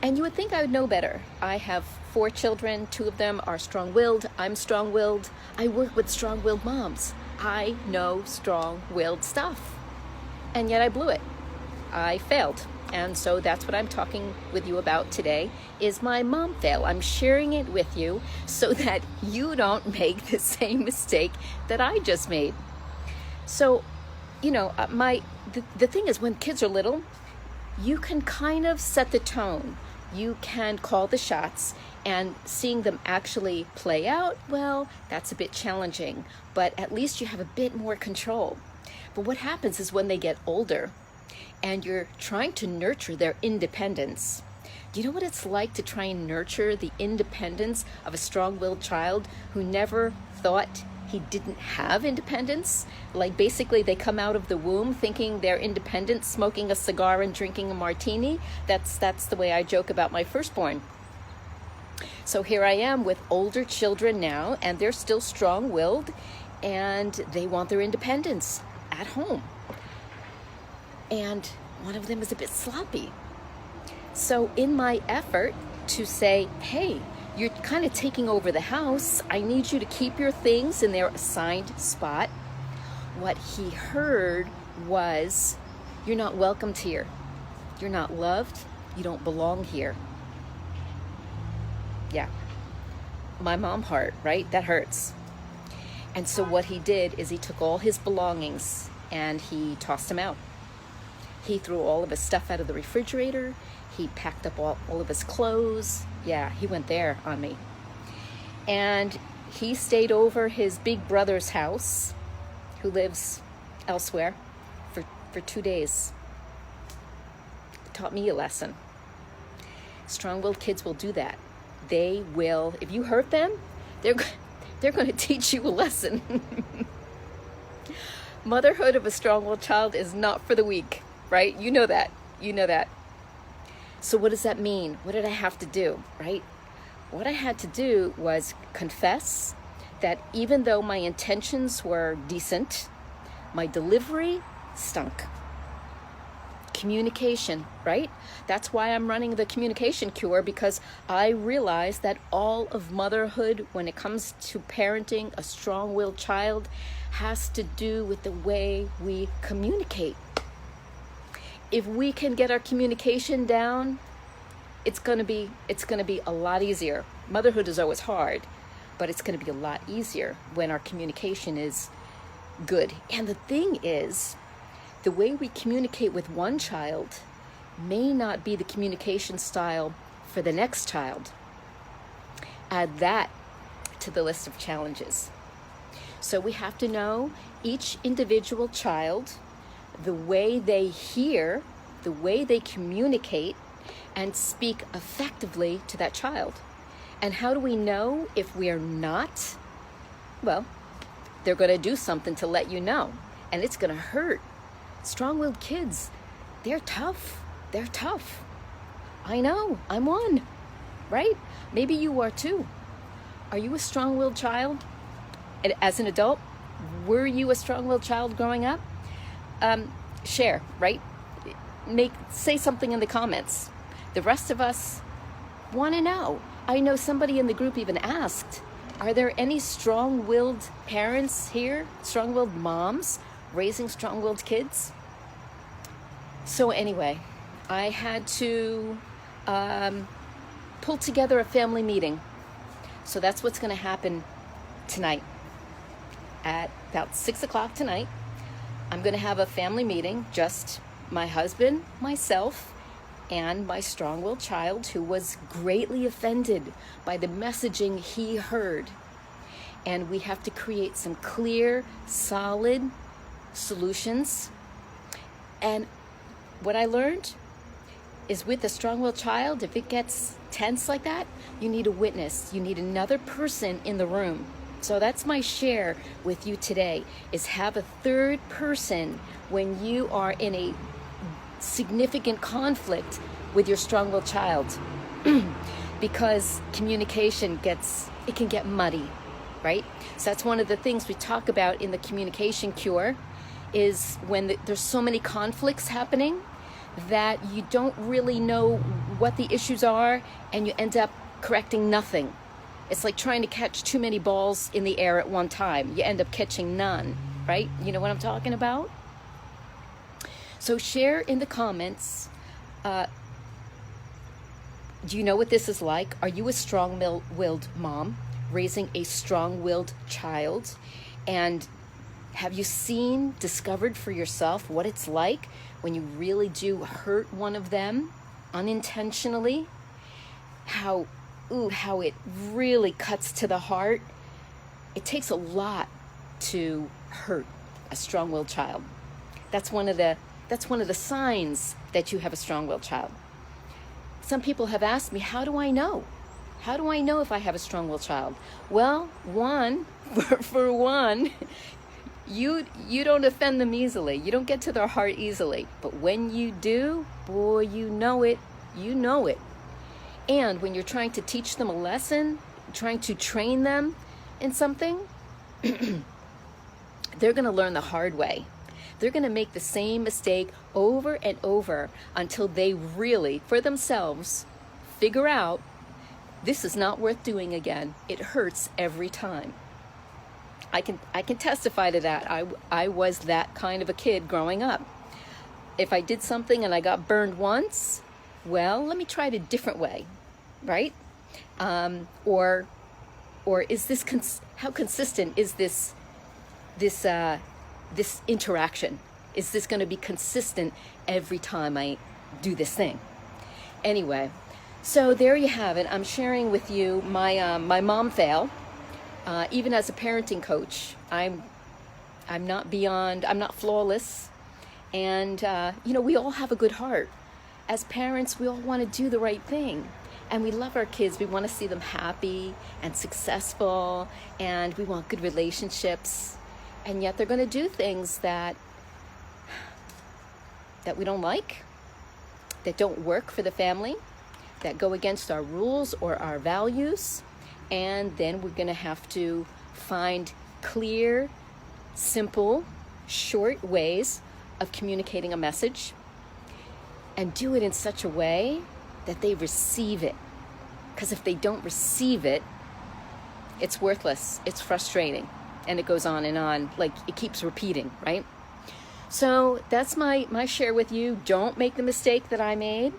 And you would think I would know better. I have 4 children, 2 of them are strong-willed, I'm strong-willed, I work with strong-willed moms. I know strong-willed stuff. And yet I blew it. I failed. And so that's what I'm talking with you about today, is my mom fail. I'm sharing it with you so that you don't make the same mistake that I just made. So, you know, the thing is, when kids are little, you can kind of set the tone. You can call the shots, and seeing them actually play out, well, that's a bit challenging, but at least you have a bit more control. But what happens is when they get older and you're trying to nurture their independence, do you know what it's like to try and nurture the independence of a strong-willed child who never thought he didn't have independence? Like, basically they come out of the womb thinking they're independent, smoking a cigar and drinking a martini. That's the way I joke about my firstborn. So here I am with older children now, and they're still strong-willed, and they want their independence at home. And one of them is a bit sloppy. So in my effort to say, hey, you're kind of taking over the house, I need you to keep your things in their assigned spot, what he heard was, you're not welcomed here. You're not loved. You don't belong here. Yeah. My mom heart, right? That hurts. And so what he did is he took all his belongings and he tossed them out. He threw all of his stuff out of the refrigerator. He packed up all of his clothes. Yeah, he went there on me. And he stayed over his big brother's house, who lives elsewhere, for 2 days. It taught me a lesson. Strong-willed kids will do that. They will, if you hurt them, they're going to teach you a lesson. Motherhood of a strong-willed child is not for the weak, right? You know that. You know that. So what does that mean? What did I have to do, right? What I had to do was confess that even though my intentions were decent, my delivery stunk. Communication, right? That's why I'm running the communication cure, because I realized that all of motherhood, when it comes to parenting a strong-willed child, has to do with the way we communicate. If we can get our communication down, it's going to be a lot easier. Motherhood is always hard, but it's going to be a lot easier when our communication is good. And the thing is, the way we communicate with one child may not be the communication style for the next child. Add that to the list of challenges. So we have to know each individual child, the way they hear, the way they communicate, and speak effectively to that child. And how do we know if we are not? Well, they're going to do something to let you know, and it's going to hurt. Strong-willed kids, they're tough. They're tough. I know, I'm one, right? Maybe you are too. Are you a strong-willed child? As an adult, were you a strong-willed child growing up? Share, right? Say something in the comments. The rest of us want to know. I know somebody in the group even asked, are there any strong-willed parents here? Strong-willed moms raising strong-willed kids? So anyway, I had to pull together a family meeting. So that's what's going to happen tonight. At about 6 o'clock tonight, I'm going to have a family meeting, just my husband, myself, and my strong-willed child, who was greatly offended by the messaging he heard. And we have to create some clear, solid solutions. And what I learned is, with a strong-willed child, if it gets tense like that, you need a witness. You need another person in the room. So that's my share with you today, is have a third person when you are in a significant conflict with your strong-willed child. Because communication can get muddy, right? So that's one of the things we talk about in the communication cure, is when there's so many conflicts happening, that you don't really know what the issues are, and you end up correcting nothing. It's like trying to catch too many balls in the air at one time. You end up catching none, right? You know what I'm talking about? So share in the comments, do you know what this is like? Are you a strong-willed mom raising a strong-willed child? And have you discovered for yourself what it's like when you really do hurt one of them unintentionally? How it really cuts to the heart. It takes a lot to hurt a strong-willed child. That's one of the signs that you have a strong-willed child. Some people have asked me, how do I know? How do I know if I have a strong-willed child? Well, for one, you don't offend them easily. You don't get to their heart easily. But when you do, boy, you know it. You know it. And when you're trying to teach them a lesson, trying to train them in something, they're going to learn the hard way. They're going to make the same mistake over and over until they really, for themselves, figure out this is not worth doing again. It hurts every time. I can testify to that. I was that kind of a kid growing up. If I did something and I got burned once, well, let me try it a different way, right? Or is this how consistent is this interaction? Is this going to be consistent every time I do this thing? Anyway, so there you have it. I'm sharing with you my mom fail. Even as a parenting coach, I'm not flawless, and we all have a good heart. As parents, we all want to do the right thing, and we love our kids. We want to see them happy and successful, and we want good relationships. And yet they're going to do things that we don't like, that don't work for the family, that go against our rules or our values. And then we're going to have to find clear, simple, short ways of communicating a message, and do it in such a way that they receive it. Because if they don't receive it, it's worthless, it's frustrating. And it goes on and on, like it keeps repeating, right? So that's my share with you. Don't make the mistake that I made.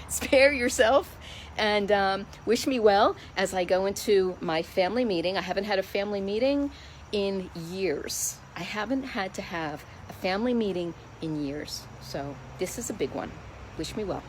Spare yourself, and wish me well as I go into my family meeting. I haven't had a family meeting in years. I haven't had to have a family meeting in years. So this is a big one. Wish me well.